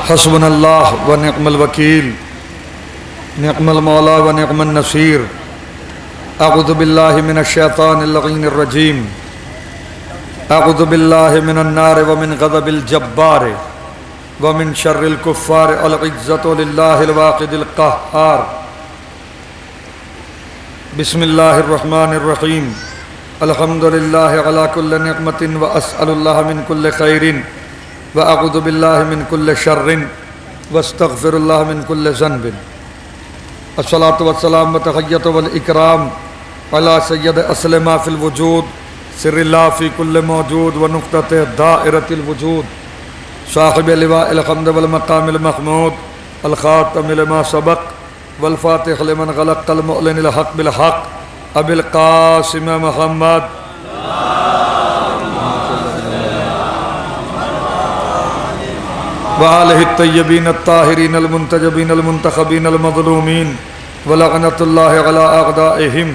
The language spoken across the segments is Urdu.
حسبنا اللہ و نعم الوکیل نعم المولا و نعم النصیر اعوذ باللہ من الشیطان اللعین الرجیم اعوذ باللہ من النار ومن غضب الجبار ومن شر الکفار العزت للہ الواحد القہار بسم اللہ الرحمن الرحیم الحمد للہ علی کل نعمت واسأل اللہ من کل خیر وأعوذ باللہ من کل شر واستغفر اللہ من کل ذنب الصلاة والسلام وتحیۃ والاکرام علی سید اصل ما فی الوجود سر اللہ فی کل موجود ونقطۃ دائرۃ الوجود صاحب لواء الحمد والمقام المحمود الخاتم لما سبق والفاتح لمن غلق المعلن الحق بالحق ابی القاسم محمد وآلہ الطیبین الطاہرین المنتجبین المنتخبین المظلومین ولعنۃ اللہ علی اعدائہم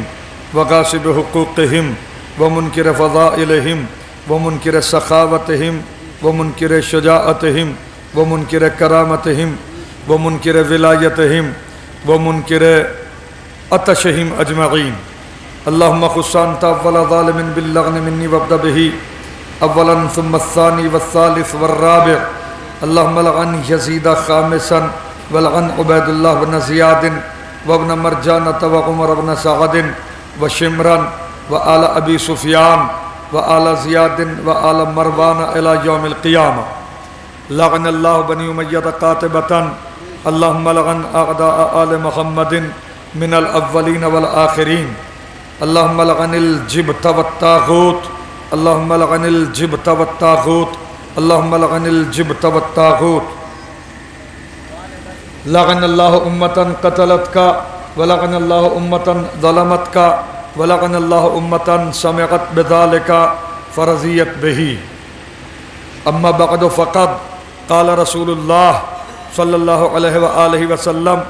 وغاصب حقوقہم ومنکر فضائلہم ومنکر سخاوتہم ومنکر شجاعتہم ومنکر کرامتہم ومنکر ولایتہم ومنکر عطشہم اجمعین اللہم خصان اول ظالم باللغن منی وابدأ به اولا ثم الثانی والثالث والرابع اللہم لعن یزید خامسا ولعن عبید اللہ بن زیاد وابن مرجانة وعمر بن سعد وشمرا وآل ابی سفیان وآل زیاد وآل مروان الى یوم القیامہ لعن اللہ بنی امیہ قاتبتا اللہم لعن اعداء آل محمد من الاولین والآخرین اللہم لعن الجبت والطاغوت اللہم لعن الجبت والطاغوت اللہم لعن الجبت والطاغوت لعن اللہ امتا قتلتکا ولعن اللہ امتا ظلمتکا ولعن اللہ امتا سمعت بذالکا فرضیت بہی اما بعد فقد قال رسول اللہ صلی اللہ علیہ وآلہ وسلم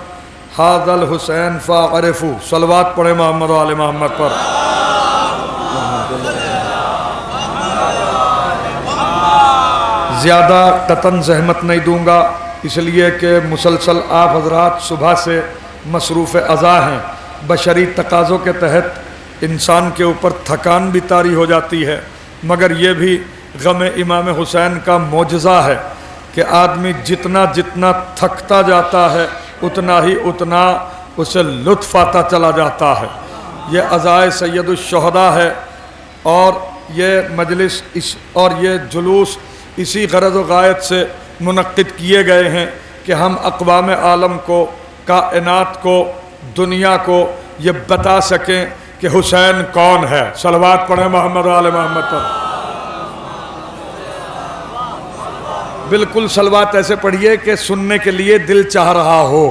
ھذا الحسین فاعرفوا صلوات پڑھیں محمد و آل محمد پر زیادہ قطن زحمت نہیں دوں گا اس لیے کہ مسلسل آپ حضرات صبح سے مصروف اذا ہیں بشری تقاضوں کے تحت انسان کے اوپر تھکان بھی طاری ہو جاتی ہے مگر یہ بھی غم امام حسین کا معجزہ ہے کہ آدمی جتنا جتنا تھکتا جاتا ہے اتنا ہی اتنا اسے لطف آتا چلا جاتا ہے یہ عزائے سید الشہداء ہے اور یہ مجلس اور یہ جلوس اسی غرض و غایت سے منعقد کیے گئے ہیں کہ ہم اقوام عالم کو کائنات کو دنیا کو یہ بتا سکیں کہ حسین کون ہے صلوات پڑھیں محمد و آل محمد پر بالکل صلوات ایسے پڑھیے کہ سننے کے لیے دل چاہ رہا ہو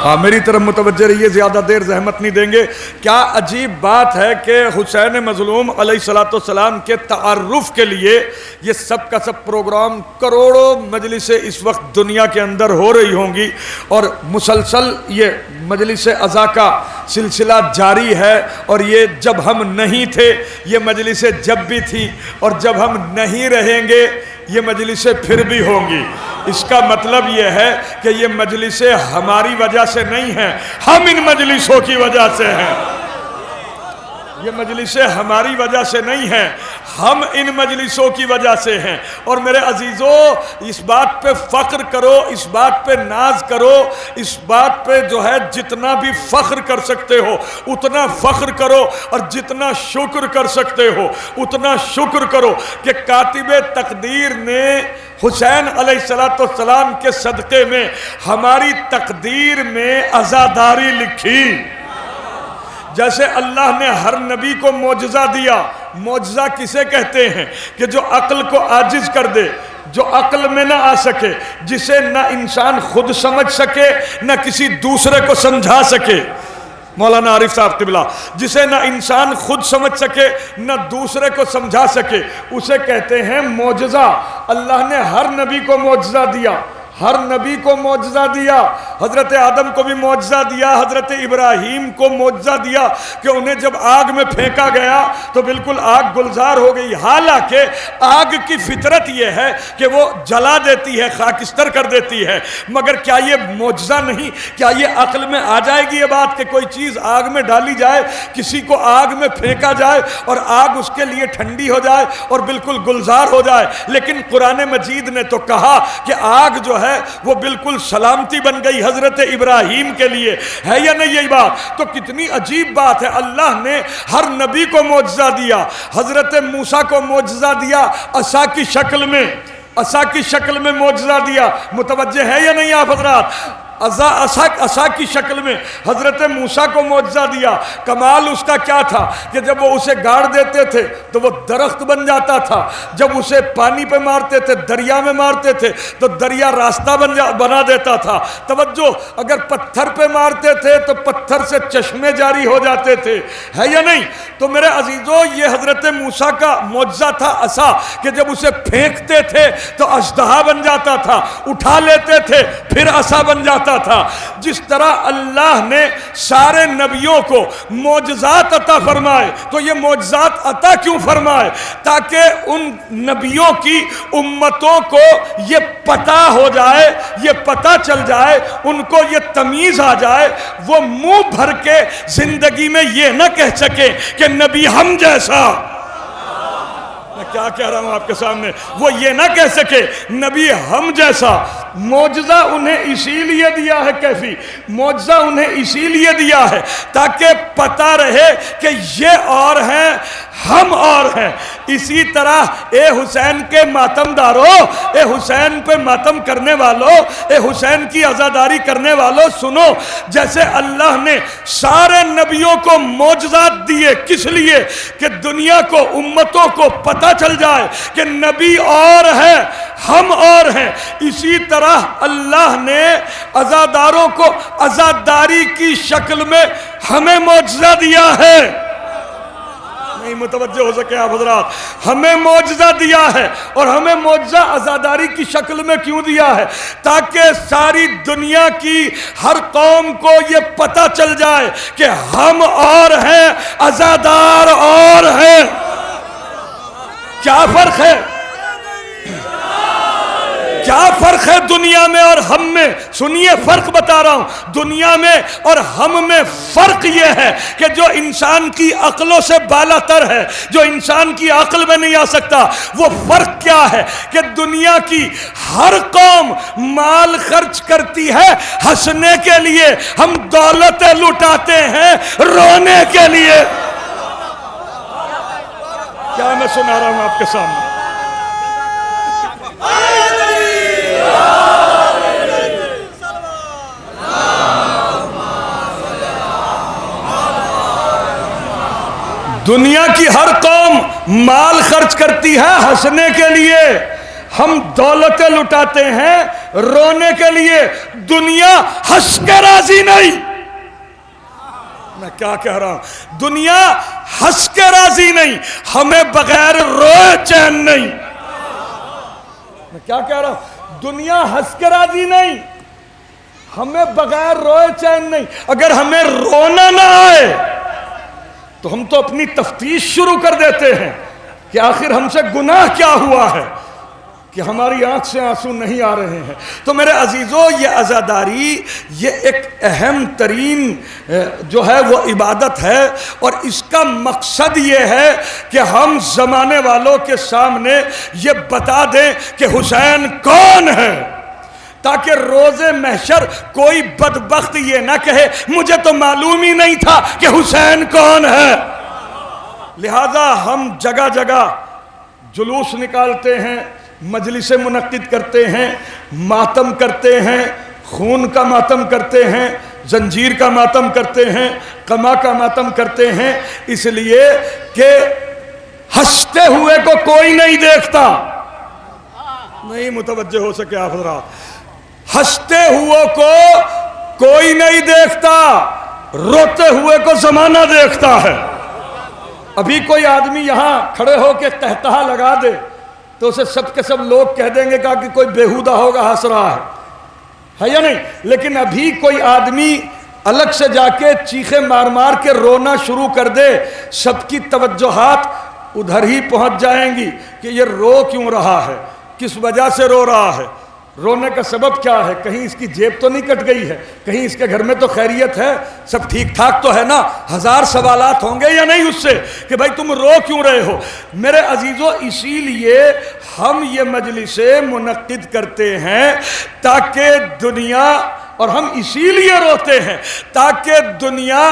ہاں میری طرف متوجہ رہیے زیادہ دیر زحمت نہیں دیں گے کیا عجیب بات ہے کہ حسین مظلوم علیہ السلام کے تعارف کے لیے یہ سب کا سب پروگرام کروڑوں مجلسیں اس وقت دنیا کے اندر ہو رہی ہوں گی اور مسلسل یہ مجلس اذا کا سلسلہ جاری ہے اور یہ جب ہم نہیں تھے یہ مجلسیں جب بھی تھی اور جب ہم نہیں رہیں گے یہ مجلسیں پھر بھی ہوں گی اس کا مطلب یہ ہے کہ یہ مجلسیں ہماری وجہ سے نہیں ہیں ہم ان مجلسوں کی وجہ سے ہیں یہ مجلسیں ہماری وجہ سے نہیں ہیں ہم ان مجلسوں کی وجہ سے ہیں اور میرے عزیزوں اس بات پہ فخر کرو اس بات پہ ناز کرو اس بات پہ جو ہے جتنا بھی فخر کر سکتے ہو اتنا فخر کرو اور جتنا شکر کر سکتے ہو اتنا شکر کرو کہ کاتب تقدیر نے حسین علیہ السلام کے صدقے میں ہماری تقدیر میں عزاداری لکھی جیسے اللہ نے ہر نبی کو معجزہ دیا معجزہ کسے کہتے ہیں کہ جو عقل کو عاجز کر دے جو عقل میں نہ آ سکے جسے نہ انسان خود سمجھ سکے نہ کسی دوسرے کو سمجھا سکے مولانا عارف صاحب قبلہ جسے نہ انسان خود سمجھ سکے نہ دوسرے کو سمجھا سکے اسے کہتے ہیں معجزہ اللہ نے ہر نبی کو معجزہ دیا ہر نبی کو معجزہ دیا، حضرت آدم کو بھی معجزہ دیا، حضرت ابراہیم کو معجزہ دیا کہ انہیں جب آگ میں پھینکا گیا تو بالکل آگ گلزار ہو گئی، حالانکہ آگ کی فطرت یہ ہے کہ وہ جلا دیتی ہے، خاکستر کر دیتی ہے، مگر کیا یہ معجزہ نہیں؟ کیا یہ عقل میں آ جائے گی یہ بات کہ کوئی چیز آگ میں ڈالی جائے، کسی کو آگ میں پھینکا جائے اور آگ اس کے لیے ٹھنڈی ہو جائے اور بالکل گلزار ہو جائے؟ لیکن قرآن مجید نے تو کہا کہ آگ جو ہے وہ بالکل سلامتی بن گئی حضرت ابراہیم کے لیے، ہے یا نہیں یہی بات؟ تو کتنی عجیب بات ہے، اللہ نے ہر نبی کو معجزہ دیا، حضرت موسیٰ کو معجزہ دیا عصا کی شکل میں، عصا کی شکل میں معجزہ دیا، متوجہ ہے یا نہیں آپ حضرات؟ عصا کی شکل میں حضرت موسیٰ کو معجزہ دیا۔ کمال اس کا کیا تھا کہ جب وہ اسے گاڑ دیتے تھے تو وہ درخت بن جاتا تھا، جب اسے پانی پہ مارتے تھے، دریا میں مارتے تھے تو دریا راستہ بنا دیتا تھا۔ توجہ، اگر پتھر پہ مارتے تھے تو پتھر سے چشمے جاری ہو جاتے تھے، ہے یا نہیں؟ تو میرے عزیزو، یہ حضرت موسیٰ کا معجزہ تھا عصا، کہ جب اسے پھینکتے تھے تو اژدہا بن جاتا تھا، اٹھا لیتے تھے پھر عصا بن جاتا تھا۔ جس طرح اللہ نے سارے نبیوں کو معجزات عطا فرمائے، تو یہ معجزات عطا کیوں فرمائے؟ تاکہ ان نبیوں کی امتوں کو یہ پتہ ہو جائے، یہ پتہ چل جائے، ان کو یہ تمیز آ جائے، وہ منہ بھر کے زندگی میں یہ نہ کہہ سکے کہ نبی ہم جیسا۔ میں کیا کہہ رہا ہوں آپ کے سامنے؟ وہ یہ نہ کہہ سکے نبی ہم جیسا۔ معجزہ انہیں اسی لیے دیا ہے، کیفی معجزہ انہیں اسی لیے دیا ہے تاکہ پتہ رہے کہ یہ اور ہیں، ہم اور ہیں۔ اسی طرح اے حسین کے ماتم دارو، اے حسین پہ ماتم کرنے والوں، اے حسین کی عزاداری کرنے والوں، سنو، جیسے اللہ نے سارے نبیوں کو معجزات دیے، کس لیے؟ کہ دنیا کو، امتوں کو پتہ چل جائے کہ نبی اور ہے، ہم اور ہیں۔ اسی طرح اللہ نے عزاداروں کو عزاداری کی شکل میں ہمیں معجزہ دیا ہے۔ نہیں متوجہ ہو سکے آپ حضرات؟ ہمیں معجزہ دیا ہے، اور ہمیں معجزہ عزاداری کی شکل میں کیوں دیا ہے؟ تاکہ ساری دنیا کی ہر قوم کو یہ پتہ چل جائے کہ ہم اور ہیں، عزادار اور ہیں۔ کیا فرق ہے؟ کیا فرق ہے دنیا میں اور ہم میں؟ سنیے، فرق بتا رہا ہوں۔ دنیا میں اور ہم میں فرق یہ ہے کہ جو انسان کی عقلوں سے بالا تر ہے، جو انسان کی عقل میں نہیں آ سکتا، وہ فرق کیا ہے کہ دنیا کی ہر قوم مال خرچ کرتی ہے ہنسنے کے لیے، ہم دولتیں لٹاتے ہیں رونے کے لیے۔ کیا میں سنا رہا ہوں آپ کے سامنے؟ دنیا کی ہر قوم مال خرچ کرتی ہے ہنسنے کے لیے، ہم دولتیں لٹاتے ہیں رونے کے لیے۔ دنیا ہنس کے راضی نہیں۔ میں کیا کہہ رہا ہوں؟ دنیا ہنس کے راضی نہیں، ہمیں بغیر روئے چین نہیں۔ میں کیا کہہ رہا ہوں؟ دنیا ہنس کے راضی نہیں، ہمیں بغیر روئے چین نہیں۔ اگر ہمیں رونا نہ آئے تو ہم تو اپنی تفتیش شروع کر دیتے ہیں کہ آخر ہم سے گناہ کیا ہوا ہے کہ ہماری آنکھ سے آنسو نہیں آ رہے ہیں۔ تو میرے عزیزو، یہ عزاداری یہ ایک اہم ترین جو ہے وہ عبادت ہے، اور اس کا مقصد یہ ہے کہ ہم زمانے والوں کے سامنے یہ بتا دیں کہ حسین کون ہے، تاکہ روز محشر کوئی بدبخت یہ نہ کہے مجھے تو معلوم ہی نہیں تھا کہ حسین کون ہے۔ لہذا ہم جگہ جگہ جلوس نکالتے ہیں، مجلسیں منعقد کرتے ہیں، ماتم کرتے ہیں، خون کا ماتم کرتے ہیں، زنجیر کا ماتم کرتے ہیں، قما کا ماتم کرتے ہیں، اس لیے کہ ہنستے ہوئے کو کوئی نہیں دیکھتا۔ نہیں متوجہ ہو سکے آپ حضرات؟ ہنستے ہوئے کو کوئی نہیں دیکھتا، روتے ہوئے کو زمانہ دیکھتا ہے۔ ابھی کوئی آدمی یہاں کھڑے ہو کے قہقہہ لگا دے تو اسے سب کے سب لوگ کہہ دیں گے کہ کوئی بیہودہ ہوگا ہنس رہا ہے، ہے یا نہیں؟ لیکن ابھی کوئی آدمی الگ سے جا کے چیخے مار مار کے رونا شروع کر دے، سب کی توجہات ادھر ہی پہنچ جائیں گی کہ یہ رو کیوں رہا ہے، کس وجہ سے رو رہا ہے، رونے کا سبب کیا ہے، کہیں اس کی جیب تو نہیں کٹ گئی ہے، کہیں اس کے گھر میں تو خیریت ہے، سب ٹھیک ٹھاک تو ہے نا۔ ہزار سوالات ہوں گے یا نہیں اس سے کہ بھائی تم رو کیوں رہے ہو۔ میرے عزیزو، اسی لیے ہم یہ مجلسیں منعقد کرتے ہیں تاکہ دنیا، اور ہم اسی لیے روتے ہیں تاکہ دنیا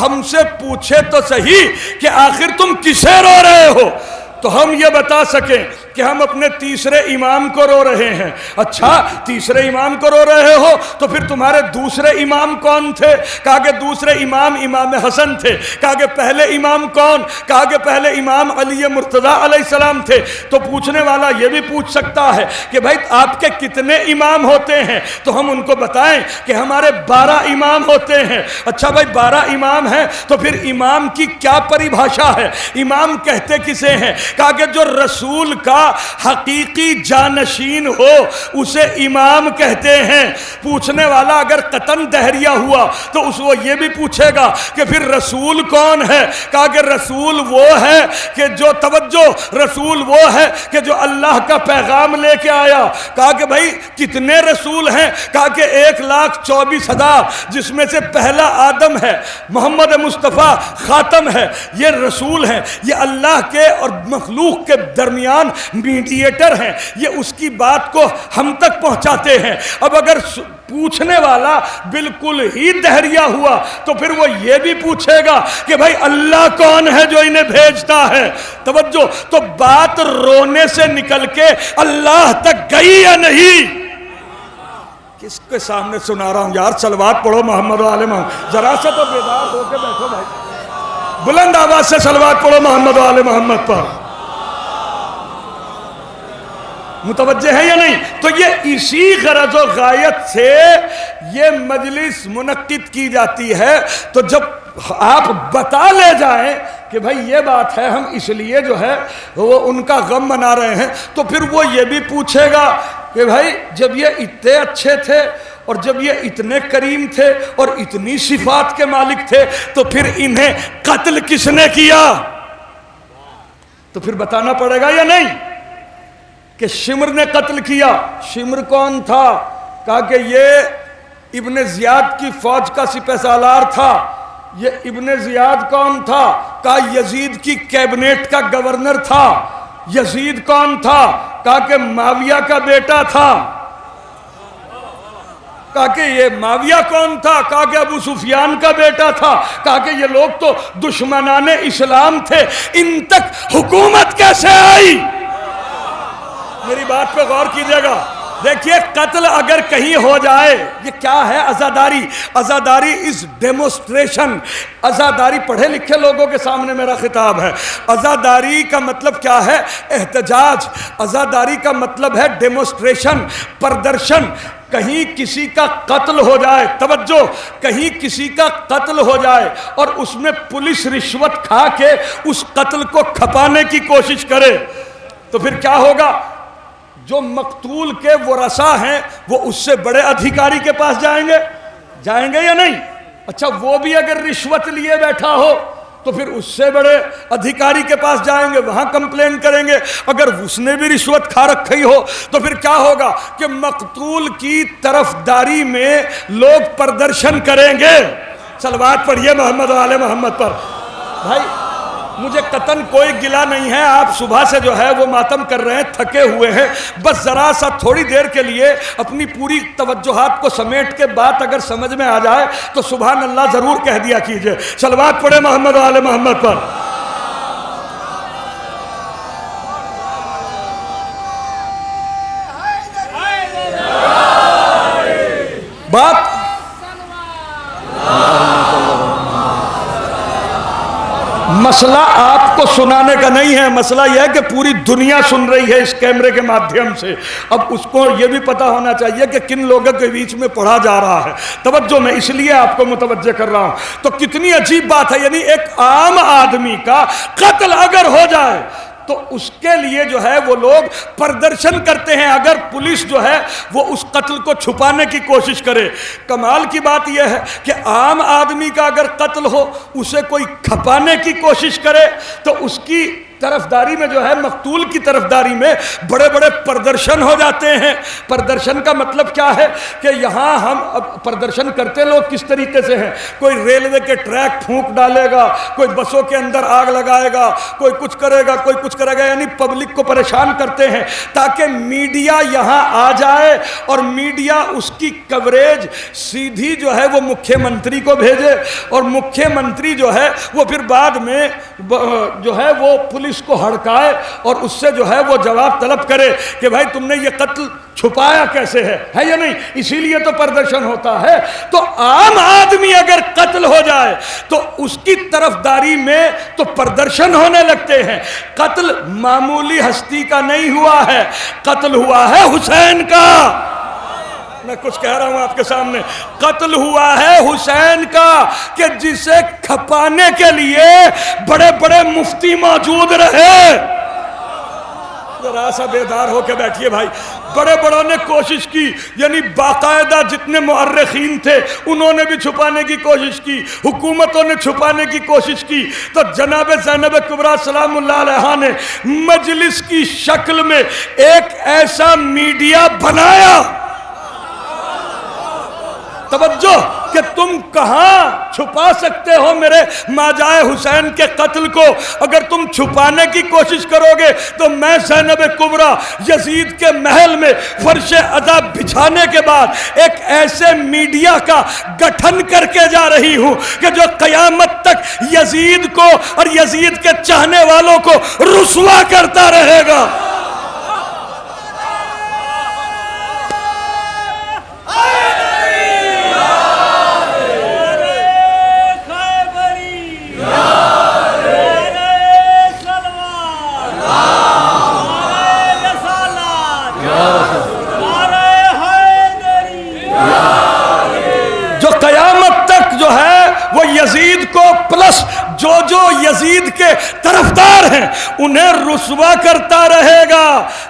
ہم سے پوچھے تو صحیح کہ آخر تم کسے رو رہے ہو، تو ہم یہ بتا سکیں کہ ہم اپنے تیسرے امام کو رو رہے ہیں۔ اچھا، تیسرے امام کو رو رہے ہو تو پھر تمہارے دوسرے امام کون تھے؟ کہا کہ دوسرے امام امام حسن تھے۔ کہا کہ پہلے امام کون؟ کہا کہ پہلے امام علی مرتضیٰ علیہ السلام تھے۔ تو پوچھنے والا یہ بھی پوچھ سکتا ہے کہ بھائی آپ کے کتنے امام ہوتے ہیں؟ تو ہم ان کو بتائیں کہ ہمارے 12 امام ہوتے ہیں۔ اچھا بھائی 12 امام ہیں تو پھر امام کی کیا پریبھاشا ہے؟ امام کہتے کسے ہیں؟ کہا کہ جو رسول کا حقیقی جانشین ہو اسے امام کہتے ہیں۔ پوچھنے والا اگر قطن دہریہ ہوا تو اس وہ یہ بھی پوچھے گا کہ پھر رسول کون ہے؟ کہا کہ رسول وہ ہے کہ جو، توجہ، رسول وہ ہے کہ جو اللہ کا پیغام لے کے آیا۔ کہا کہ بھائی کتنے رسول ہیں؟ کہا کہ 1,24,000 جس میں سے پہلا آدم ہے، محمد مصطفیٰ خاتم ہے، یہ رسول ہیں، یہ اللہ کے اور مخلوق کے درمیان میڈیٹر ہیں، یہ اس کی بات کو ہم تک پہنچاتے ہیں۔ اب اگر پوچھنے والا بالکل ہی دہریہ ہوا تو پھر وہ یہ بھی پوچھے گا کہ بھائی اللہ کون ہے جو انہیں بھیجتا ہے؟ توجہ، تو بات رونے سے نکل کے اللہ تک گئی یا نہیں؟ کس کے سامنے سنا رہا ہوں یار؟ صلوات پڑھو محمد و آل محمد، ذرا سا تو بیدار ہو کے بیٹھو بھائی، بلند آواز سے صلوات پڑھو محمد و آل محمد پر۔ متوجہ ہے یا نہیں؟ تو یہ اسی غرض و غایت سے یہ مجلس منعقد کی جاتی ہے۔ تو جب آپ بتا لے جائیں کہ بھائی یہ بات ہے، ہم اس لیے جو ہے وہ ان کا غم منا رہے ہیں، تو پھر وہ یہ بھی پوچھے گا کہ بھائی جب یہ اتنے اچھے تھے اور جب یہ اتنے کریم تھے اور اتنی صفات کے مالک تھے تو پھر انہیں قتل کس نے کیا؟ تو پھر بتانا پڑے گا یا نہیں کہ شمر نے قتل کیا؟ شمر کون تھا؟ کہا کہ یہ ابن زیاد کی فوج کا سپہ سالار تھا۔ یہ ابن زیاد کون تھا؟ کہا یزید کی کیبنٹ کا گورنر تھا۔ یزید کون تھا؟ کہا کہ معاویہ کا بیٹا تھا۔ کہا کہ یہ معاویہ کون تھا؟ کہا کہ ابو سفیان کا بیٹا تھا۔ کہا کہ یہ لوگ تو دشمنان اسلام تھے، ان تک حکومت کیسے آئی؟ میری بات پہ غور کیجئے گا۔ دیکھیے قتل اگر کہیں ہو جائے، یہ کیا ہے؟ عزاداری۔ عزاداری از ڈیمونسٹریشن۔ عزاداری پڑھے لکھے لوگوں کے سامنے میرا خطاب ہے۔ عزاداری کا مطلب کیا ہے؟ احتجاج۔ عزاداری کا مطلب ہے ڈیمونسٹریشن، پردرشن۔ کہیں کسی کا قتل ہو جائے، توجہ، کہیں کسی کا قتل ہو جائے اور اس میں پولیس رشوت کھا کے اس قتل کو کھپانے کی کوشش کرے تو پھر کیا ہوگا؟ جو مقتول کے ورثاء ہیں وہ اس سے بڑے ادھیکاری کے پاس جائیں گے یا نہیں؟ اچھا وہ بھی اگر رشوت لیے بیٹھا ہو تو پھر اس سے بڑے ادھیکاری کے پاس جائیں گے، وہاں کمپلین کریں گے۔ اگر اس نے بھی رشوت کھا رکھی ہو تو پھر کیا ہوگا کہ مقتول کی طرفداری میں لوگ پردرشن کریں گے۔ صلوات پڑھیے محمد و آل محمد پر۔ بھائی مجھے قطن کوئی گلہ نہیں ہے، آپ صبح سے جو ہے وہ ماتم کر رہے ہیں، تھکے ہوئے ہیں، بس ذرا سا تھوڑی دیر کے لیے اپنی پوری توجہات کو سمیٹ کے بات اگر سمجھ میں آ جائے تو سبحان اللہ ضرور کہہ دیا کیجئے۔ صلوات پڑھے محمد و آل محمد پر۔ بات مسئلہ آپ کو سنانے کا نہیں ہے، مسئلہ یہ ہے کہ پوری دنیا سن رہی ہے اس کیمرے کے مادھیم سے۔ اب اس کو یہ بھی پتا ہونا چاہیے کہ کن لوگوں کے بیچ میں پڑھا جا رہا ہے۔ توجہ، میں اس لیے آپ کو متوجہ کر رہا ہوں۔ تو کتنی عجیب بات ہے، یعنی ایک عام آدمی کا قتل اگر ہو جائے تو اس کے لیے جو ہے وہ لوگ پردرشن کرتے ہیں اگر پولیس جو ہے وہ اس قتل کو چھپانے کی کوشش کرے۔ کمال کی بات یہ ہے کہ عام آدمی کا اگر قتل ہو اسے کوئی کھپانے کی کوشش کرے تو اس کی طرفداری میں جو ہے مقتول کی طرفداری میں بڑے بڑے پردرشن ہو جاتے ہیں۔ پردرشن کا مطلب کیا ہے کہ یہاں ہم پردرشن کرتے لوگ کس طریقے سے ہیں، کوئی ریلوے کے ٹریک پھونک ڈالے گا، کوئی بسوں کے اندر آگ لگائے گا، کوئی کچھ کرے گا، کوئی کچھ کرے گا، یعنی پبلک کو پریشان کرتے ہیں تاکہ میڈیا یہاں آ جائے اور میڈیا اس کی کوریج سیدھی جو ہے وہ مکھیہ منتری کو بھیجے اور مکھیہ منتری جو ہے وہ پھر بعد میں جو ہے وہ پولیس کو ہڑکائے اور اس سے جو ہے وہ جواب طلب کرے کہ بھائی تم نے یہ قتل چھپایا کیسے ہے یا نہیں۔ اسی لیے تو پردرشن ہوتا ہے۔ تو عام آدمی اگر قتل ہو جائے تو اس کی طرفداری میں تو پردرشن ہونے لگتے ہیں۔ قتل معمولی ہستی کا نہیں ہوا ہے، قتل ہوا ہے حسین کا۔ میں کچھ کہہ رہا ہوں آپ کے سامنے، قتل ہوا ہے حسین کا کہ جسے کھپانے کے لیے بڑے بڑے مفتی موجود رہے۔ ذرا سا بیدار ہو کے بیٹھیے بھائی۔ بڑے بڑوں نے کوشش کی، یعنی باقاعدہ جتنے مؤرخین تھے انہوں نے بھی چھپانے کی کوشش کی، حکومتوں نے چھپانے کی کوشش کی، تو جناب زینب کبریٰ سلام اللہ علیہا نے مجلس کی شکل میں ایک ایسا میڈیا بنایا، توجہ، کہ تم کہاں چھپا سکتے ہو میرے ماجائے حسین کے قتل کو؟ اگر تم چھپانے کی کوشش کرو گے تو میں زینب کبریٰ یزید کے محل میں فرش عزا بچھانے کے بعد ایک ایسے میڈیا کا گٹھن کر کے جا رہی ہوں کہ جو قیامت تک یزید کو اور یزید کے چاہنے والوں کو رسوا کرتا رہے گا۔ یزید کو پلس جو یزید کے طرفدار ہیں انہیں رسوا کرتا رہے گا۔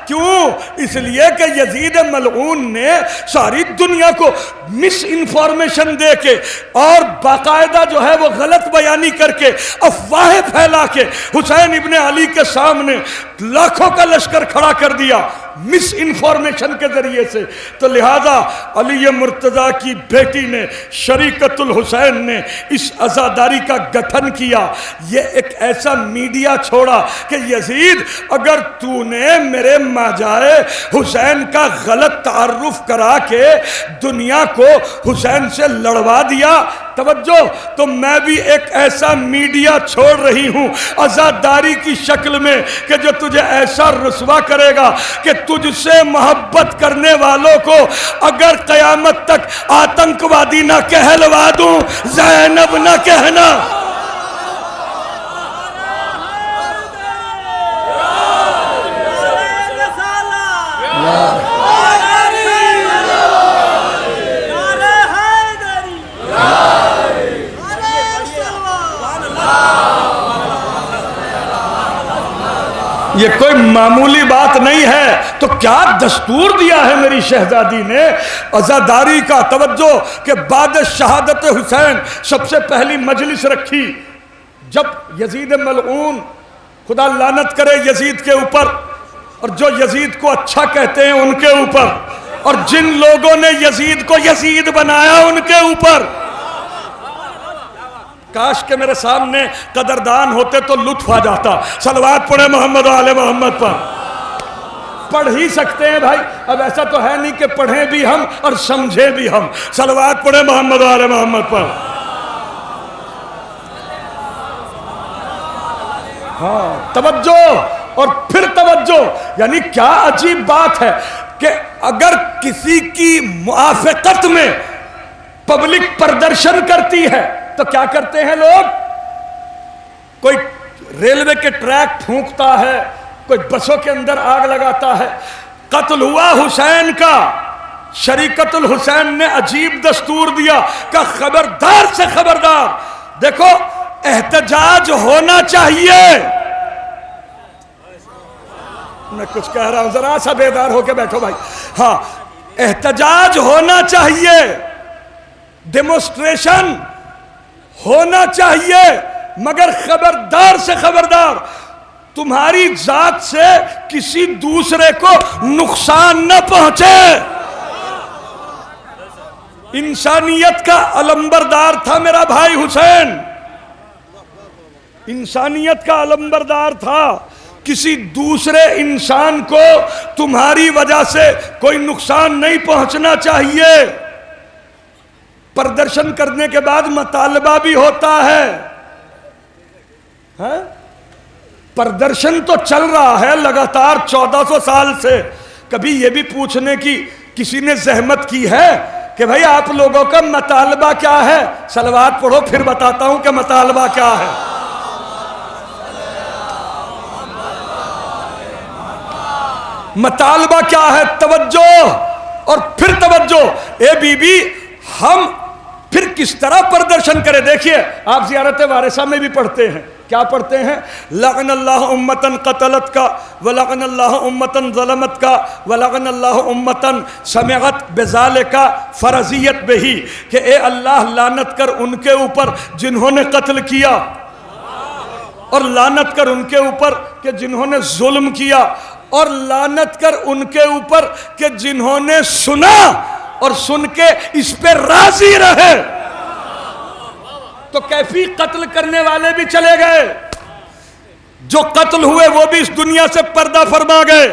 کیوں؟ اس لیے کہ یزید ملعون نے ساری دنیا کو مس انفارمیشن دے کے اور باقاعدہ جو ہے وہ غلط بیانی کر کے افواہیں پھیلا کے حسین ابن علی کے سامنے لاکھوں کا لشکر کھڑا کر دیا مس انفارمیشن کے ذریعے سے۔ تو لہذا علی مرتضیٰ کی بیٹی نے شریکت الحسین نے اس عزاداری کا گٹھن کیا، یہ ایک ایسا میڈیا چھوڑا کہ یزید اگر تو نے میرے ماجائے حسین کا غلط تعارف کرا کے دنیا کو حسین سے لڑوا دیا، توجہ، تو میں بھی ایک ایسا میڈیا چھوڑ رہی ہوں عزاداری کی شکل میں کہ جو تجھے ایسا رسوا کرے گا کہ تجھ سے محبت کرنے والوں کو اگر قیامت تک آتنکوادی نہ کہلوا دوں، زینب نہ کہنا۔ یہ کوئی معمولی بات نہیں ہے۔ تو کیا دستور دیا ہے میری شہزادی نے عزاداری کا، توجہ، کہ بعد شہادت حسین سب سے پہلی مجلس رکھی جب یزید ملعون، خدا لعنت کرے یزید کے اوپر اور جو یزید کو اچھا کہتے ہیں ان کے اوپر، اور جن لوگوں نے یزید کو یزید بنایا ان کے اوپر۔ کاش کہ میرے سامنے قدردان ہوتے تو لطف آ جاتا۔ صلوات پڑھے محمد و آل محمد پر۔ پڑھ ہی سکتے ہیں بھائی، اب ایسا تو ہے نہیں کہ پڑھیں بھی ہم اور سمجھے بھی ہم۔ صلوات پڑھے محمد و آل محمد پر۔ ہاں، توجہ اور پھر توجہ، یعنی کیا عجیب بات ہے کہ اگر کسی کی موافقت میں پبلک پردرشن کرتی ہے تو کیا کرتے ہیں لوگ؟ کوئی ریلوے کے ٹریک پھونکتا ہے، کوئی بسوں کے اندر آگ لگاتا ہے۔ قتل ہوا حسین کا، شریکت الحسین نے عجیب دستور دیا کہ خبردار سے خبردار، دیکھو احتجاج ہونا چاہیے، میں کچھ کہہ رہا ہوں، ذرا سا بیدار ہو کے بیٹھو بھائی. ہاں، احتجاج ہونا چاہیے، ڈیمونسٹریشن ہونا چاہیے، مگر خبردار سے خبردار تمہاری ذات سے کسی دوسرے کو نقصان نہ پہنچے. انسانیت کا علمبردار تھا میرا بھائی حسین، انسانیت کا علمبردار تھا. کسی دوسرے انسان کو تمہاری وجہ سے کوئی نقصان نہیں پہنچنا چاہیے. پردرشن کرنے کے بعد مطالبہ بھی ہوتا ہے. پردرشن تو چل رہا ہے لگاتار 1400 سال سے. کبھی یہ بھی پوچھنے کی کسی نے زحمت کی ہے کہ بھئی آپ لوگوں کا مطالبہ کیا ہے؟ صلوات پڑھو پھر بتاتا ہوں کہ مطالبہ کیا ہے. مطالبہ کیا ہے؟ توجہ اور پھر توجہ. اے بی بی، ہم پھر کس طرح پردرشن کریں؟ دیکھیے آپ زیارت وارثہ میں بھی پڑھتے ہیں. کیا پڑھتے ہیں؟ لعن اللہ امتن قتلت کا ولعن اللہ امتن ظلمت کا ولعن اللہ امتن سمعت بذالک فرضیت بہی، کہ اے اللہ لعنت کر ان کے اوپر جنہوں نے قتل کیا، اور لعنت کر ان کے اوپر کہ جنہوں نے ظلم کیا، اور لعنت کر ان کے اوپر کہ جنہوں نے سنا اور سن کے اس پہ راضی رہے. تو کیفی قتل کرنے والے بھی چلے گئے، جو قتل ہوئے وہ بھی اس دنیا سے پردہ فرما گئے.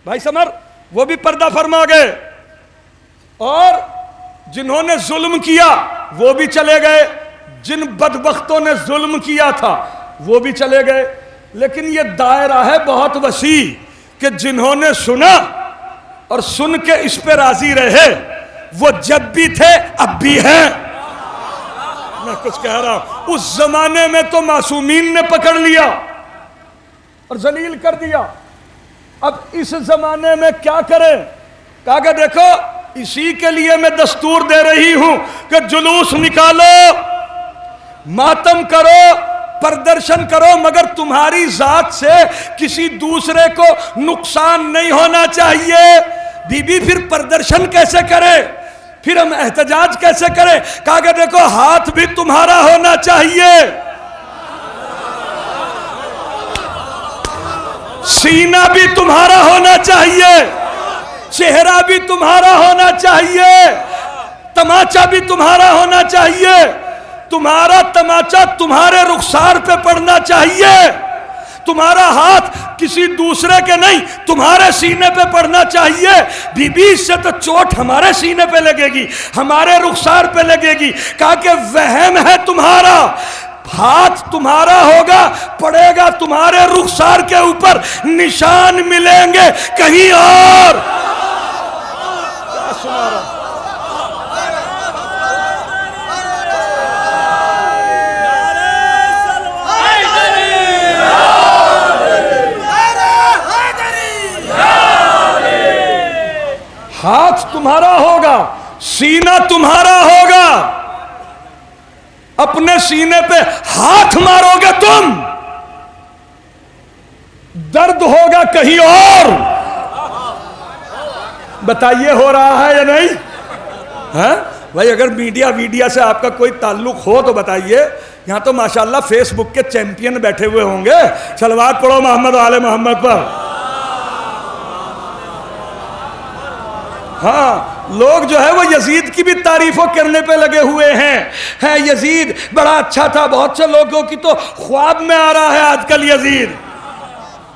بھائی سمر، وہ بھی پردہ فرما گئے، اور جنہوں نے ظلم کیا وہ بھی چلے گئے. جن بدبختوں نے ظلم کیا تھا وہ بھی چلے گئے. لیکن یہ دائرہ ہے بہت وسیع کہ جنہوں نے سنا اور سن کے اس پہ راضی رہے، وہ جب بھی تھے اب بھی ہیں. میں کچھ کہہ رہا ہوں، اس زمانے میں تو معصومین نے پکڑ لیا اور ذلیل کر دیا. اب اس زمانے میں کیا کریں؟ کہا کہ دیکھو اسی کے لیے میں دستور دے رہی ہوں کہ جلوس نکالو، ماتم کرو، پردرشن کرو، مگر تمہاری ذات سے کسی دوسرے کو نقصان نہیں ہونا چاہیے. بی بی پھر پردرشن کیسے کرے؟ پھر ہم احتجاج کیسے کریں؟ کہا کہ دیکھو ہاتھ بھی تمہارا ہونا چاہیے، سینہ بھی تمہارا ہونا چاہیے، چہرہ بھی تمہارا ہونا چاہیے، تماچا بھی تمہارا ہونا چاہیے. تمہارا تماچا تمہارے رخسار پہ پڑنا چاہیے، تمہارا ہاتھ کسی دوسرے کے نہیں تمہارے سینے پہ پڑنا چاہیے. بی بی اس سے تو چوٹ ہمارے سینے پہ لگے گی، ہمارے رخسار پہ لگے گی. کہا کہ وہم ہے تمہارا، ہاتھ تمہارا ہوگا، پڑے گا تمہارے رخسار کے اوپر، نشان ملیں گے کہیں اور. کیا سنا رہا؟ ہاتھ تمہارا ہوگا، سینہ تمہارا ہوگا، اپنے سینے پہ ہاتھ مارو گے تم، درد ہوگا کہیں اور. بتائیے ہو رہا ہے یا نہیں؟ بھائی اگر میڈیا سے آپ کا کوئی تعلق ہو تو بتائیے. یہاں تو ماشاءاللہ فیس بک کے چیمپئن بیٹھے ہوئے ہوں گے. صلوات پڑھو محمد و آل محمد پر. ہاں، لوگ جو ہے وہ یزید کی بھی تعریفوں کرنے پہ لگے ہوئے ہیں. یزید بڑا اچھا تھا. بہت سے لوگوں کی تو خواب میں آ رہا ہے آج کل یزید.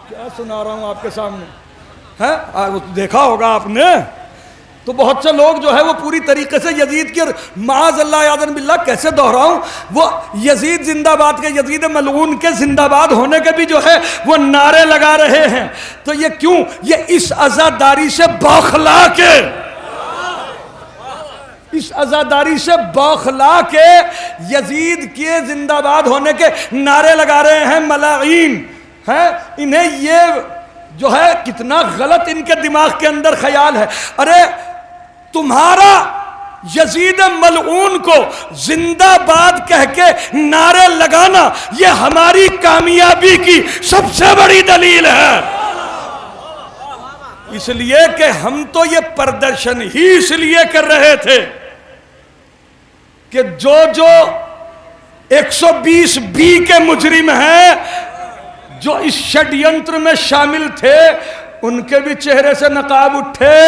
کیا سنا رہا ہوں آپ کے سامنے؟ دیکھا ہوگا آپ نے. تو بہت سے لوگ جو ہے وہ پوری طریقے سے یزید کی، معاذ اللہ یاذن باللہ کیسے دہراؤں، وہ یزید زندہ باد کے، یزید ملعون کے زندہ باد ہونے کے بھی جو ہے وہ نعرے لگا رہے ہیں. تو یہ کیوں؟ یہ اس عزاداری سے بوکھلا کے، اس عزاداری سے بوکھلا کے یزید کے زندہ باد ہونے کے نعرے لگا رہے ہیں ملاعین ہیں. انہیں یہ جو ہے کتنا غلط ان کے دماغ کے اندر خیال ہے. ارے تمہارا یزید ملعون کو زندہ باد کہہ کے نعرے لگانا یہ ہماری کامیابی کی سب سے بڑی دلیل ہے. اس لیے کہ ہم تو یہ پردرشن ہی اس لیے کر رہے تھے کہ جو 120 بی کے مجرم ہیں جو اس شڈینتر میں شامل تھے ان کے بھی چہرے سے نقاب اٹھے.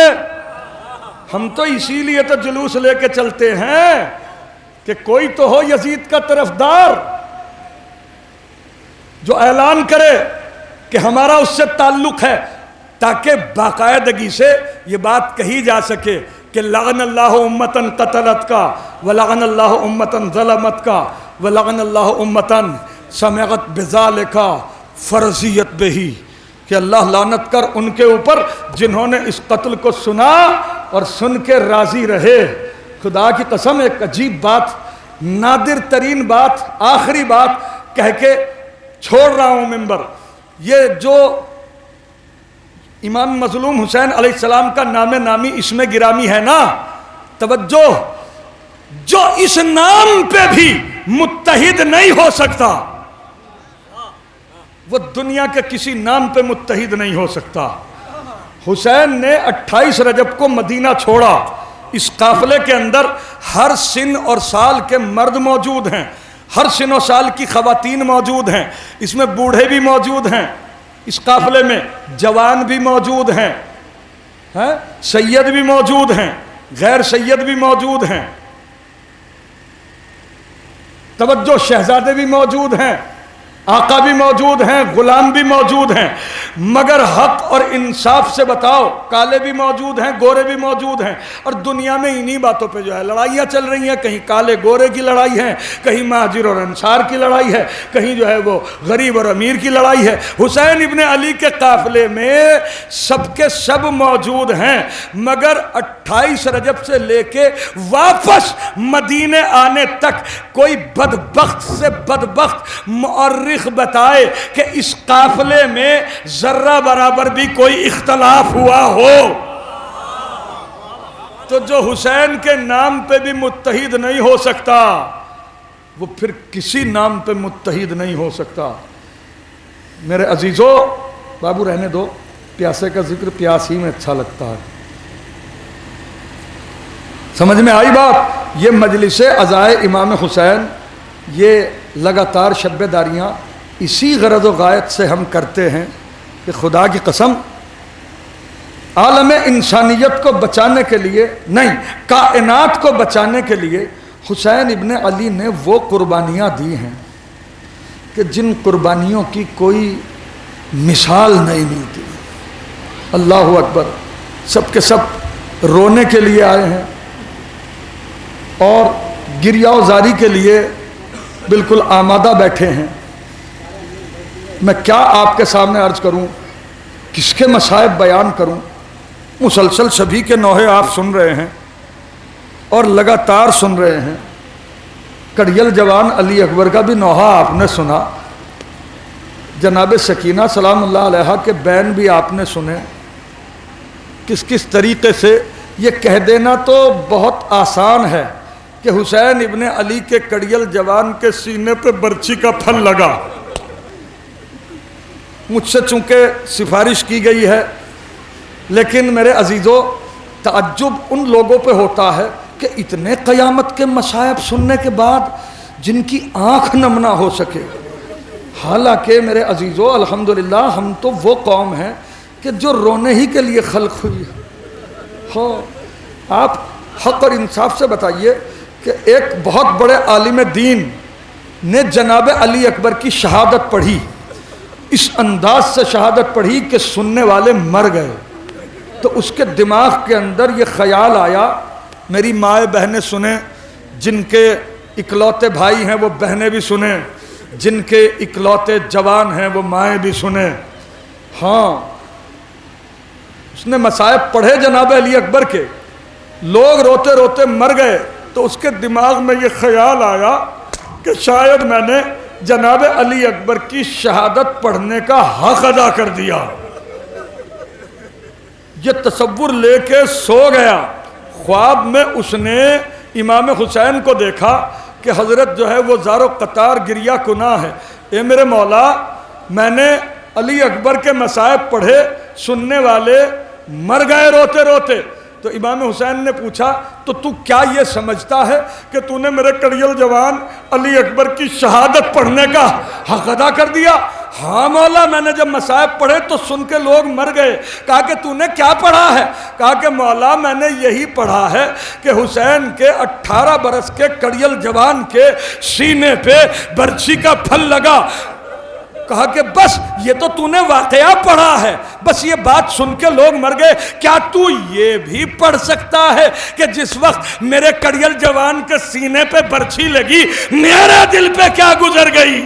ہم تو اسی لیے تو جلوس لے کے چلتے ہیں کہ کوئی تو ہو یزید کا طرفدار جو اعلان کرے کہ ہمارا اس سے تعلق ہے، تاکہ باقاعدگی سے یہ بات کہی جا سکے کہ لعن اللہ امتن قتلت کا ولعن اللہ امتن ظلمت کا ولعن اللہ امتن سمعت بذالک فرضیت بہی، کہ اللہ لعنت کر ان کے اوپر جنہوں نے اس قتل کو سنا اور سن کے راضی رہے. خدا کی قسم ایک عجیب بات، نادر ترین بات، آخری بات کہہ کے چھوڑ رہا ہوں ممبر. یہ جو امام مظلوم حسین علیہ السلام کا نام نامی اس میں گرامی ہے نا، توجہ، جو اس نام پہ بھی متحد نہیں ہو سکتا وہ دنیا کے کسی نام پہ متحد نہیں ہو سکتا. حسین نے 28 رجب کو مدینہ چھوڑا. اس قافلے کے اندر ہر سن اور سال کے مرد موجود ہیں، ہر سن و سال کی خواتین موجود ہیں، اس میں بوڑھے بھی موجود ہیں، اس قافلے میں جوان بھی موجود ہیں، سید بھی موجود ہیں، غیر سید بھی موجود ہیں، توجہ، شہزادے بھی موجود ہیں، آقا بھی موجود ہیں، غلام بھی موجود ہیں. مگر حق اور انصاف سے بتاؤ، کالے بھی موجود ہیں، گورے بھی موجود ہیں. اور دنیا میں انہی باتوں پہ جو ہے لڑائیاں چل رہی ہیں، کہیں کالے گورے کی لڑائی ہے، کہیں مہاجر اور انصار کی لڑائی ہے، کہیں جو ہے وہ غریب اور امیر کی لڑائی ہے. حسین ابن علی کے قافلے میں سب کے سب موجود ہیں، مگر 28 رجب سے لے کے واپس مدینے آنے تک کوئی بدبخت سے بدبخت مؤرخ بتائے کہ اس قافلے میں ذرہ برابر بھی کوئی اختلاف ہوا ہو. تو جو حسین کے نام پہ بھی متحد نہیں ہو سکتا وہ پھر کسی نام پہ متحد نہیں ہو سکتا. میرے عزیزو، بابو رہنے دو، پیاسے کا ذکر پیاس ہی میں اچھا لگتا ہے. سمجھ میں آئی بات؟ یہ مجلس عزائے امام حسین، یہ لگاتار شب داریاں اسی غرض و غایت سے ہم کرتے ہیں کہ خدا کی قسم عالم انسانیت کو بچانے کے لیے نہیں، کائنات کو بچانے کے لیے حسین ابن علی نے وہ قربانیاں دی ہیں کہ جن قربانیوں کی کوئی مثال نہیں ملتی. اللہ اکبر. سب کے سب رونے کے لیے آئے ہیں اور گریہ و زاری کے لیے بالکل آمادہ بیٹھے ہیں. میں کیا آپ کے سامنے عرض کروں، کس کے مصائب بیان کروں؟ مسلسل سبھی کے نوحے آپ سن رہے ہیں اور لگاتار سن رہے ہیں. کڑیل جوان علی اکبر کا بھی نوحہ آپ نے سنا، جناب سکینہ سلام اللہ علیہا کے بین بھی آپ نے سنے. کس کس طریقے سے یہ کہہ دینا تو بہت آسان ہے کہ حسین ابن علی کے کڑیل جوان کے سینے پہ برچی کا پھل لگا. مجھ سے چونکہ سفارش کی گئی ہے، لیکن میرے عزیزو، تعجب ان لوگوں پہ ہوتا ہے کہ اتنے قیامت کے مصائب سننے کے بعد جن کی آنکھ نم نہ ہو سکے. حالانکہ میرے عزیزو، الحمدللہ ہم تو وہ قوم ہیں کہ جو رونے ہی کے لیے خلق ہوئی ہے. ہاں، آپ حق اور انصاف سے بتائیے کہ ایک بہت بڑے عالم دین نے جناب علی اکبر کی شہادت پڑھی، اس انداز سے شہادت پڑھی کہ سننے والے مر گئے. تو اس کے دماغ کے اندر یہ خیال آیا، میری مائیں بہنیں سنیں، جن کے اکلوتے بھائی ہیں وہ بہنیں بھی سنیں، جن کے اکلوتے جوان ہیں وہ مائیں بھی سنیں. ہاں، اس نے مصائب پڑھے جناب علی اکبر کے، لوگ روتے روتے مر گئے. تو اس کے دماغ میں یہ خیال آیا کہ شاید میں نے جناب علی اکبر کی شہادت پڑھنے کا حق ادا کر دیا. یہ تصور لے کے سو گیا. خواب میں اس نے امام حسین کو دیکھا کہ حضرت جو ہے وہ زار و قطار گریہ کناں ہے. اے میرے مولا، میں نے علی اکبر کے مصائب پڑھے، سننے والے مر گئے روتے روتے۔ تو امام حسین نے پوچھا تو تو کیا یہ سمجھتا ہے کہ تو نے میرے کڑیل جوان علی اکبر کی شہادت پڑھنے کا حق ادا کر دیا؟ ہاں مولا، میں نے جب مصائب پڑھے تو سن کے لوگ مر گئے۔ کہا کہ تو نے کیا پڑھا ہے؟ کہا کہ مولا میں نے یہی پڑھا ہے کہ حسین کے 18 برس کے کڑیل جوان کے سینے پہ برچھی کا پھل لگا۔ کہا کہ بس یہ تو نے واقعہ پڑھا ہے، بس یہ بات سن کے لوگ مر گئے، کیا تو یہ بھی پڑھ سکتا ہے کہ جس وقت میرے کڑیل جوان کے سینے پہ برچھی لگی میرے دل پہ کیا گزر گئی؟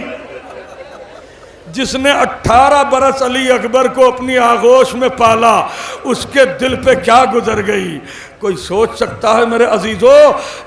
جس نے 18 برس علی اکبر کو اپنی آغوش میں پالا اس کے دل پہ کیا گزر گئی؟ کوئی سوچ سکتا ہے میرے عزیزو؟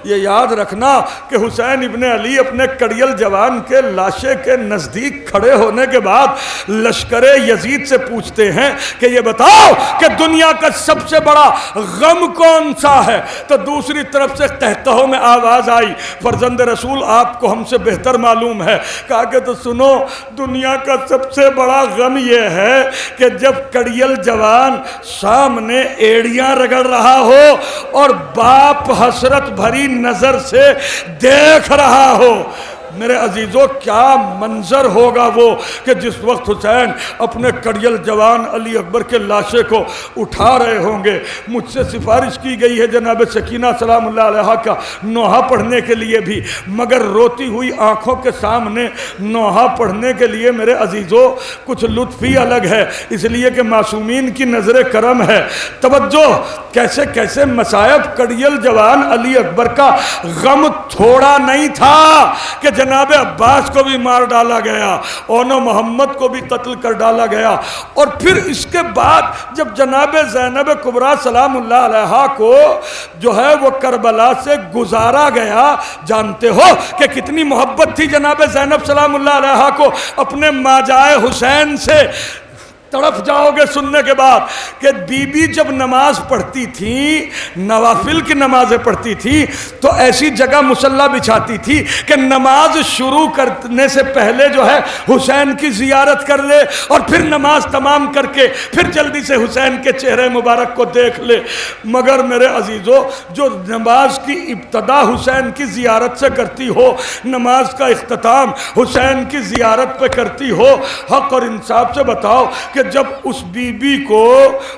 یہ یاد رکھنا کہ حسین ابن علی اپنے کڑیل جوان کے لاشے کے نزدیک کھڑے ہونے کے بعد لشکر یزید سے پوچھتے ہیں کہ یہ بتاؤ کہ دنیا کا سب سے بڑا غم کون سا ہے؟ تو دوسری طرف سے قہقہوں میں آواز آئی، فرزند رسول آپ کو ہم سے بہتر معلوم ہے۔ کہا کہ تو سنو، دنیا کا سب سے بڑا غم یہ ہے کہ جب کڑیل جوان سامنے ایڑیاں رگڑ رہا ہو اور باپ حسرت بھری نظر سے دیکھ رہا ہو۔ میرے عزیزو کیا منظر ہوگا وہ کہ جس وقت حسین اپنے کڑیل جوان علی اکبر کے لاشے کو اٹھا رہے ہوں گے۔ مجھ سے سفارش کی گئی ہے جناب سکینہ سلام اللہ علیہا کا نوحہ پڑھنے کے لیے بھی، مگر روتی ہوئی آنکھوں کے سامنے نوحہ پڑھنے کے لیے میرے عزیزو کچھ لطف ہی الگ ہے، اس لیے کہ معصومین کی نظر کرم ہے۔ توجہ، کیسے کیسے مصائب۔ کڑیل جوان علی اکبر کا غم تھوڑا نہیں تھا کہ جناب عباس کو بھی مار ڈالا گیا، اونو محمد کو بھی قتل کر ڈالا گیا، اور پھر اس کے بعد جب جناب زینب کبریٰ سلام اللہ علیہا کو جو ہے وہ کربلا سے گزارا گیا، جانتے ہو کہ کتنی محبت تھی جناب زینب سلام اللہ علیہا کو اپنے ماجائے حسین سے۔ تڑپ جاؤ گے سننے کے بعد کہ بی بی جب نماز پڑھتی تھی، نوافل کی نمازیں پڑھتی تھی، تو ایسی جگہ مصلی بچھاتی تھی کہ نماز شروع کرنے سے پہلے جو ہے حسین کی زیارت کر لے، اور پھر نماز تمام کر کے پھر جلدی سے حسین کے چہرے مبارک کو دیکھ لے۔ مگر میرے عزیزو، جو نماز کی ابتدا حسین کی زیارت سے کرتی ہو، نماز کا اختتام حسین کی زیارت پہ کرتی ہو، حق اور انصاف سے بتاؤ کہ جب اس بی بی کو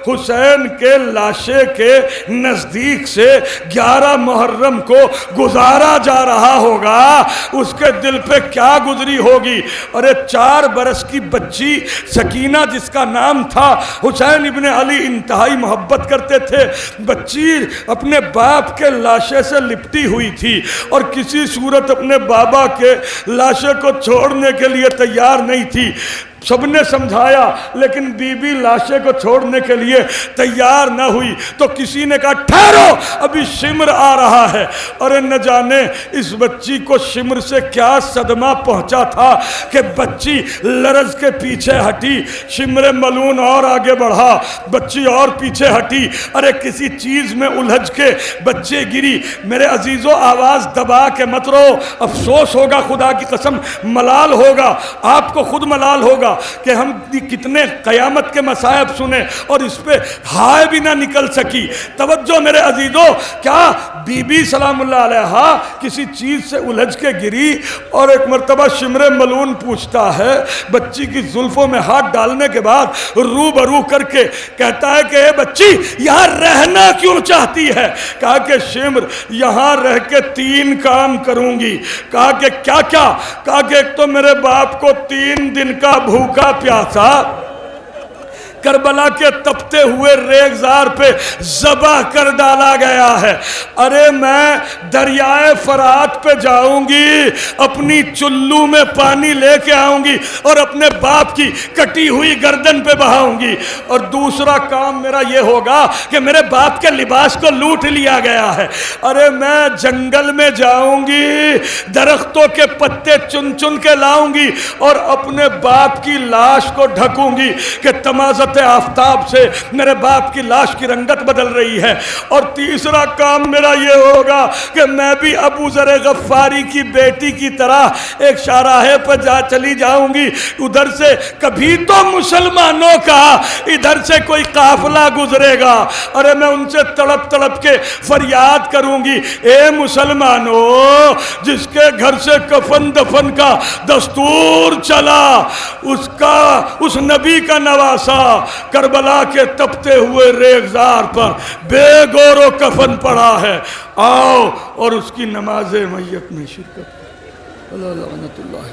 حسین کے لاشے کے نزدیک سے 11 محرم کو گزارا جا رہا ہوگا، اس کے دل پہ کیا گزری ہوگی؟ ارے 4 برس کی بچی سکینہ جس کا نام تھا، حسین ابن علی انتہائی محبت کرتے تھے، بچی اپنے باپ کے لاشے سے لپٹی ہوئی تھی اور کسی صورت اپنے بابا کے لاشے کو چھوڑنے کے لیے تیار نہیں تھی۔ سب نے سمجھایا لیکن بی بی لاشے کو چھوڑنے کے لیے تیار نہ ہوئی، تو کسی نے کہا ٹھہرو ابھی شمر آ رہا ہے۔ اور نہ جانے اس بچی کو شمر سے کیا صدمہ پہنچا تھا کہ بچی لرز کے پیچھے ہٹی، شمر ملون اور آگے بڑھا، بچی اور پیچھے ہٹی، ارے کسی چیز میں الجھ کے بچے گری۔ میرے عزیزو آواز دبا کے مت رو، افسوس ہوگا، خدا کی قسم ملال ہوگا، آپ کو خود ملال ہوگا کہ ہم کتنے قیامت کے مصائب سنے اور اس پہ ہائے بھی نہ نکل سکی۔ توجہ میرے عزیزو، کیا بی بی سلام اللہ علیہا کسی چیز سے الجھ کے گری اور ایک مرتبہ شمر ملون پوچھتا ہے، بچی کی زلفوں میں ہاتھ ڈالنے کے بعد روبرو کر کے کہتا ہے کہ اے بچی یہاں رہنا کیوں چاہتی ہے؟ کہا کہ شمر یہاں رہ کے 3 کام کروں گی۔ کہا کہ کیا کیا؟ کہا کہ ایک تو میرے باپ کو 3 دن کا بھوکا پیاسا کربلا کے تپتے ہوئے ریگزار پہ ذبح کر ڈالا گیا ہے، ارے میں دریائے فرات پہ جاؤں گی، اپنی چلو میں پانی لے کے آؤں گی اور اپنے باپ کی کٹی ہوئی گردن پہ بہاؤں گی۔ اور دوسرا کام میرا یہ ہوگا کہ میرے باپ کے لباس کو لوٹ لیا گیا ہے، ارے میں جنگل میں جاؤں گی، درختوں کے پتے چن چن کے لاؤں گی اور اپنے باپ کی لاش کو ڈھکوں گی کہ تمازت حرارت آفتاب سے میرے باپ کی لاش کی رنگت بدل رہی ہے۔ اور تیسرا کام میرا یہ ہوگا کہ میں بھی ابو ذر غفاری کی بیٹی کی طرح ایک شاہراہے پر چلی جاؤں گی، ادھر سے کبھی تو مسلمانوں کا ادھر سے کوئی قافلہ گزرے گا، ارے میں ان سے تڑپ تڑپ کے فریاد کروں گی، اے مسلمانوں، جس کے گھر سے کفن دفن کا دستور چلا، اس نبی کا نواسا کربلا کے تپتے ہوئے ریگزار پر بے گور و کفن پڑا ہے، آؤ اور اس کی نماز میت میں شرکت کرو۔ اللہ لعنت اللہ